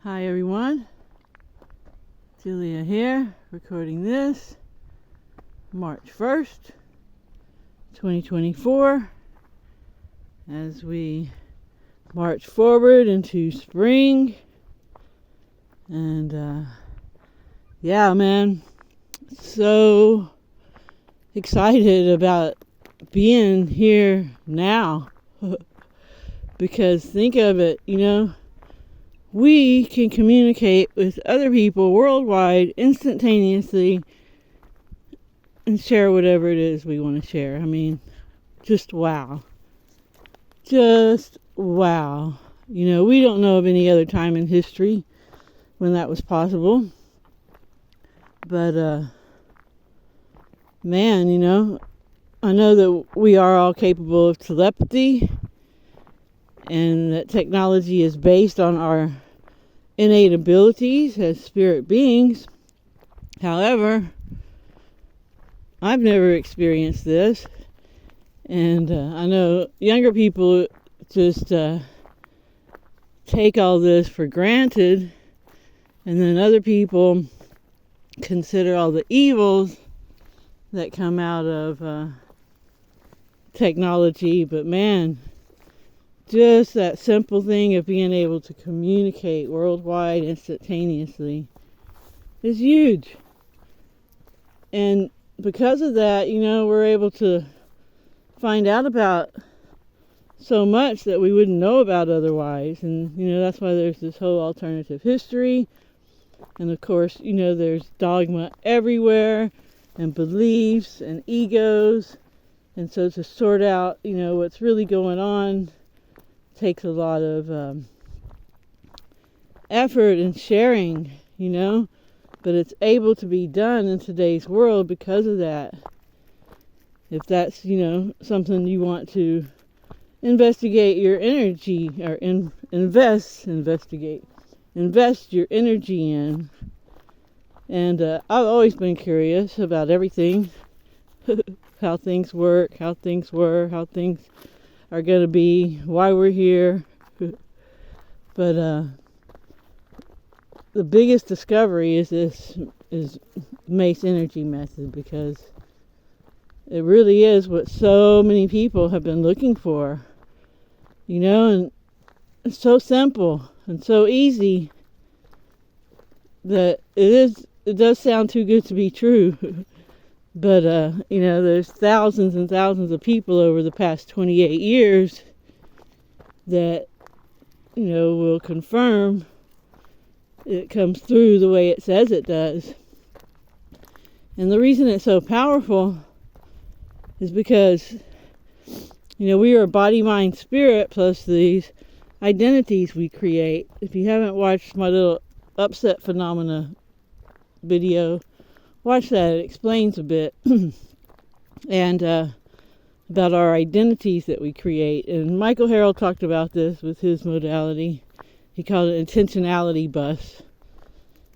Hi everyone, Julia here, recording this March 1st, 2024, as we march forward into spring. And yeah, man, so excited about being here now. Because think of it, we can communicate with other people worldwide instantaneously and share whatever it is we want to share. I mean, just wow. Just wow. We don't know of any other time in history when that was possible. But, man, I know that we are all capable of telepathy and that technology is based on our innate abilities as spirit beings. However, I've never experienced this, and I know younger people just take all this for granted, and then other people consider all the evils that come out of technology. But man, just that simple thing of being able to communicate worldwide instantaneously is huge. And because of that, we're able to find out about so much that we wouldn't know about otherwise. And, that's why there's this whole alternative history. And of course, there's dogma everywhere and beliefs and egos. And so to sort out, what's really going on takes a lot of effort and sharing, but it's able to be done in today's world because of that. If that's, something you want to investigate your energy or invest your energy in. And I've always been curious about everything, how things work, how things were, how things are going to be, why we're here. But the biggest discovery is Mace energy method, because it really is what so many people have been looking for, and it's so simple and so easy that it does sound too good to be true. But, there's thousands and thousands of people over the past 28 years that, will confirm it comes through the way it says it does. And the reason it's so powerful is because, we are body, mind, spirit, plus these identities we create. If you haven't watched my little upset phenomena video, watch that. It explains a bit and about our identities that we create. And Michael Harrell talked about this with his modality. He called it intentionality bus.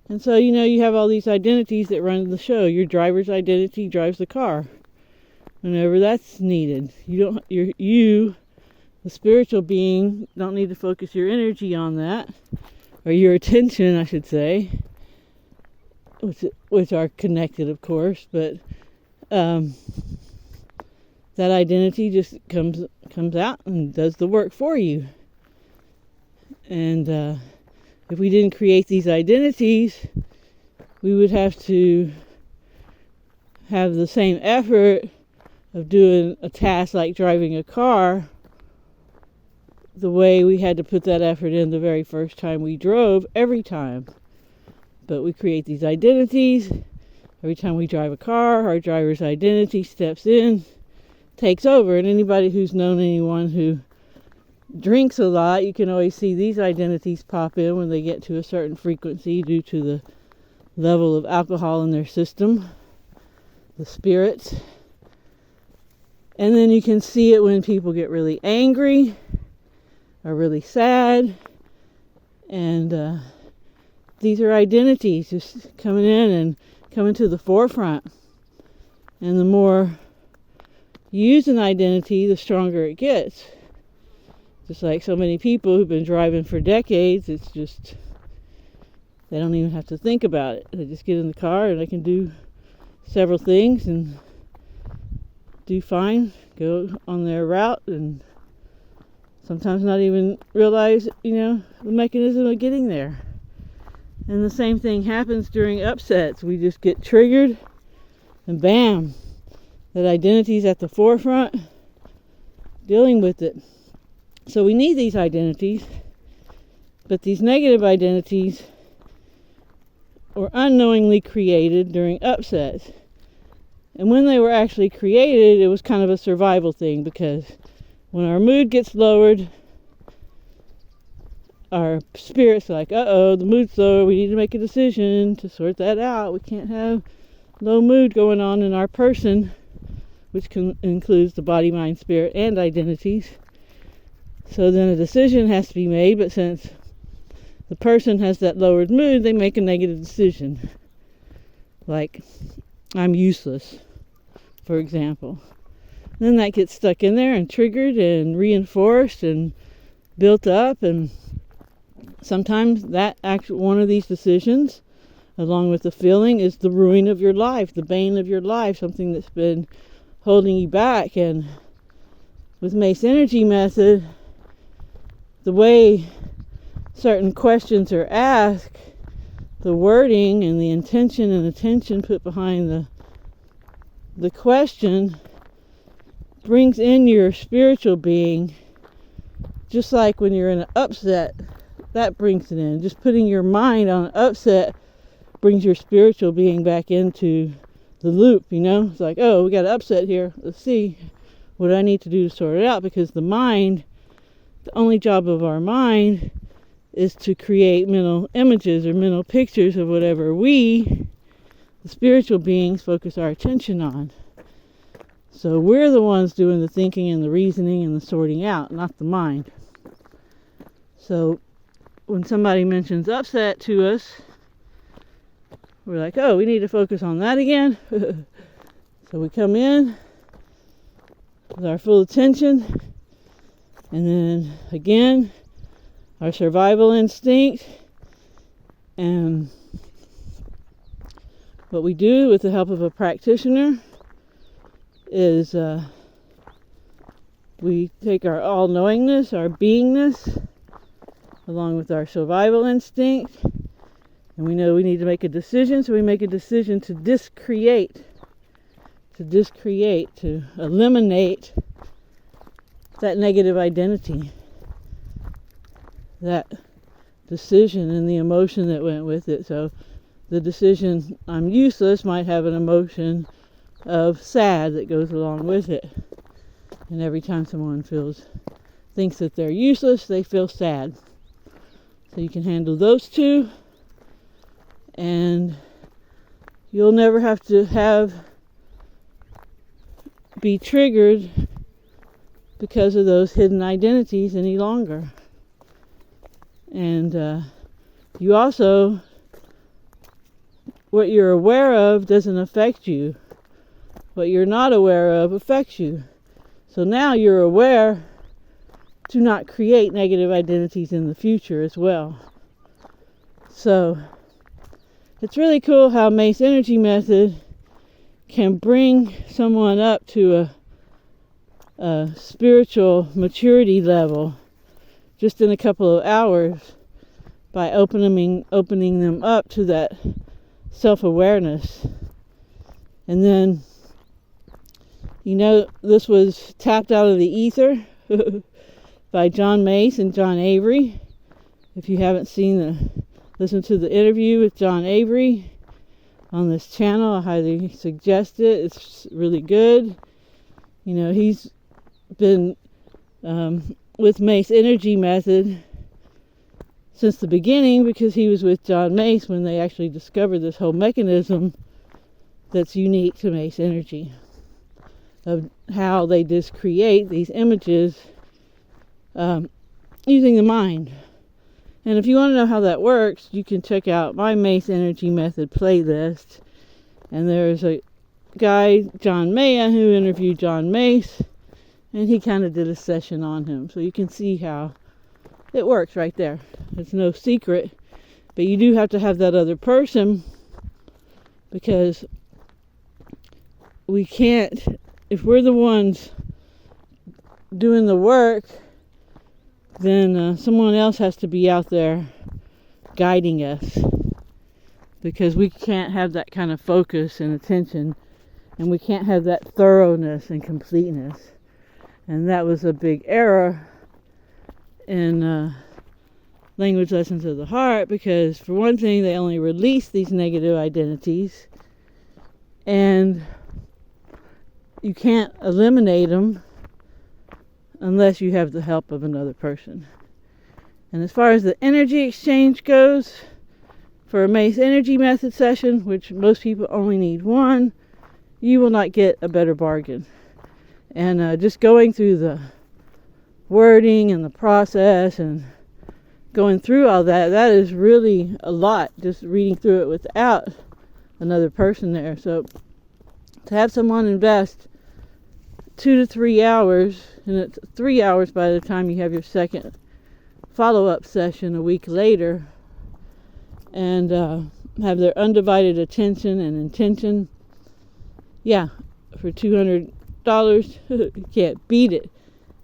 And so, you have all these identities that run the show. Your driver's identity drives the car whenever that's needed. You, the spiritual being, don't need to focus your energy on that, or your attention, I should say, which are connected, of course, but that identity just comes out and does the work for you. And if we didn't create these identities, we would have to have the same effort of doing a task like driving a car the way we had to put that effort in the very first time we drove, every time. But we create these identities. Every time we drive a car, our driver's identity steps in, takes over. And anybody who's known anyone who drinks a lot, you can always see these identities pop in when they get to a certain frequency due to the level of alcohol in their system, the spirits. And then you can see it when people get really angry or really sad. And these are identities just coming in and coming to the forefront. And the more you use an identity, the stronger it gets. Just like so many people who've been driving for decades, it's just They don't even have to think about it. They just get in the car and they can do several things and do fine, go on their route, and sometimes not even realize, the mechanism of getting there. And the same thing happens during upsets. We just get triggered, and bam, that identity's at the forefront, dealing with it. So we need these identities, but these negative identities were unknowingly created during upsets. And when they were actually created, it was kind of a survival thing, because when our mood gets lowered, our spirit's like, uh-oh, the mood's low, we need to make a decision to sort that out. We can't have low mood going on in our person, which includes the body, mind, spirit, and identities. So then a decision has to be made, but since the person has that lowered mood, they make a negative decision. Like, I'm useless, for example. Then that gets stuck in there and triggered and reinforced and built up, and sometimes one of these decisions, along with the feeling, is the ruin of your life, the bane of your life, something that's been holding you back. And with Mace Energy Method, the way certain questions are asked, the wording and the intention and attention put behind the question brings in your spiritual being, just like when you're in an upset. That brings it in. Just putting your mind on an upset brings your spiritual being back into the loop, It's like, oh, we got an upset here. Let's see what I need to do to sort it out. Because the only job of our mind is to create mental images or mental pictures of whatever we, the spiritual beings, focus our attention on. So we're the ones doing the thinking and the reasoning and the sorting out, not the mind. So when somebody mentions upset to us, we're like, oh, we need to focus on that again. So we come in with our full attention, and then again, our survival instinct. And what we do with the help of a practitioner is we take our all-knowingness, our beingness, along with our survival instinct, and we know we need to make a decision, so we make a decision to discreate, to eliminate that negative identity, that decision and the emotion that went with it. So the decision, I'm useless, might have an emotion of sad that goes along with it. And every time someone thinks that they're useless, they feel sad. So you can handle those two, and you'll never have to be triggered because of those hidden identities any longer. And you also, what you're aware of doesn't affect you. What you're not aware of affects you. So now you're aware to not create negative identities in the future as well. So it's really cool how Mace Energy Method can bring someone up to a spiritual maturity level just in a couple of hours by opening them up to that self-awareness. And then, this was tapped out of the ether by John Mace and John Avery. If you haven't listened to the interview with John Avery on this channel, I highly suggest it. It's really good. He's been with Mace Energy Method since the beginning, because he was with John Mace when they actually discovered this whole mechanism that's unique to Mace Energy, of how they just create these images using the mind. And if you want to know how that works, you can check out my Mace Energy Method playlist. And there's a guy, John Maya, who interviewed John Mace, and he kind of did a session on him. So you can see how it works right there. It's no secret. But you do have to have that other person, because we can't, if we're the ones doing the work, then someone else has to be out there guiding us, because we can't have that kind of focus and attention, and we can't have that thoroughness and completeness. And that was a big error in language lessons of the heart, because for one thing, they only release these negative identities, and you can't eliminate them unless you have the help of another person. And as far as the energy exchange goes, for a Mace energy method session, which most people only need one, you will not get a better bargain. And just going through the wording and the process and going through all that, that is really a lot, just reading through it without another person there. So to have someone invest 2 to 3 hours, and it's 3 hours by the time you have your second follow-up session a week later, and have their undivided attention and intention, yeah, for $200, you can't beat it.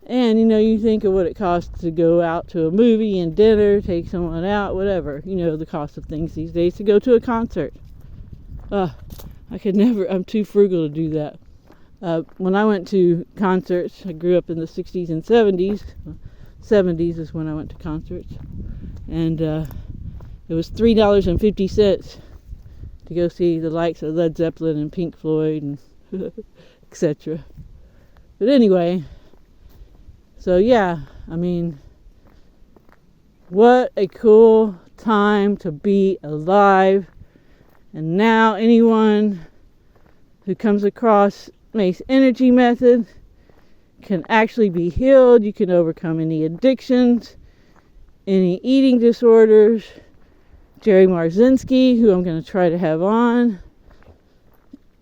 And, you think of what it costs to go out to a movie and dinner, take someone out, whatever. The cost of things these days, to go to a concert. I could never, I'm too frugal to do that. When I went to concerts, I grew up in the 60s and 70s. 70s is when I went to concerts. And it was $3.50 to go see the likes of Led Zeppelin and Pink Floyd and etc. But anyway, so yeah, what a cool time to be alive. And now anyone who comes across Mace energy method can actually be healed. You can overcome any addictions, any eating disorders. Jerry Marzinski, who I'm going to try to have on,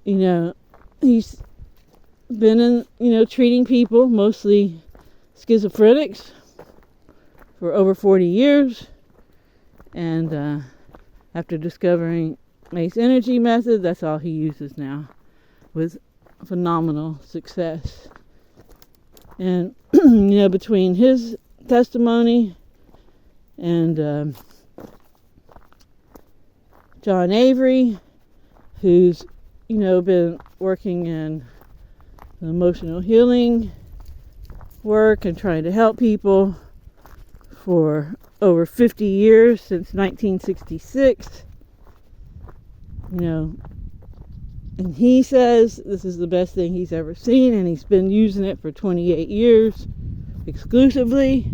he's been in, treating people, mostly schizophrenics, for over 40 years. And after discovering Mace energy method, that's all he uses now, with phenomenal success. And between his testimony and John Avery, who's been working in emotional healing work and trying to help people for over 50 years, since 1966, and he says this is the best thing he's ever seen, and he's been using it for 28 years exclusively.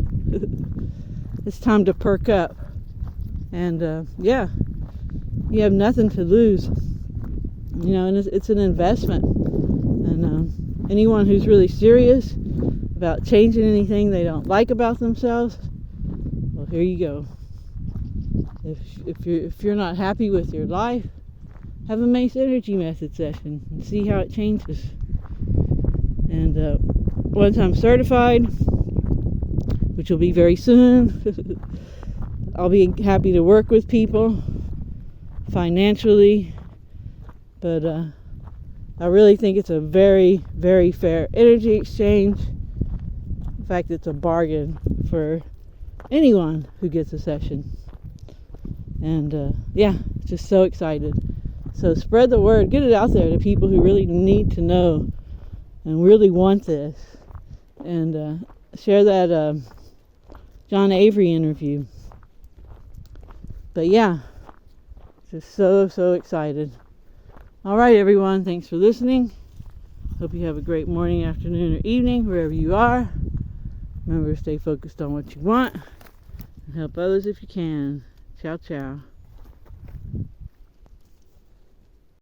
It's time to perk up. And you have nothing to lose, and it's an investment. And anyone who's really serious about changing anything they don't like about themselves, well, here you go. If you're not happy with your life, have a Mace energy method session and see how it changes. And once I'm certified, which will be very soon, I'll be happy to work with people financially, but I really think it's a very, very fair energy exchange. In fact, it's a bargain for anyone who gets a session. And just so excited. So spread the word, get it out there to people who really need to know and really want this, and share that John Avery interview. But yeah, just so excited. All right, everyone, thanks for listening. Hope you have a great morning, afternoon, or evening, wherever you are. Remember to stay focused on what you want and help others if you can. Ciao, ciao.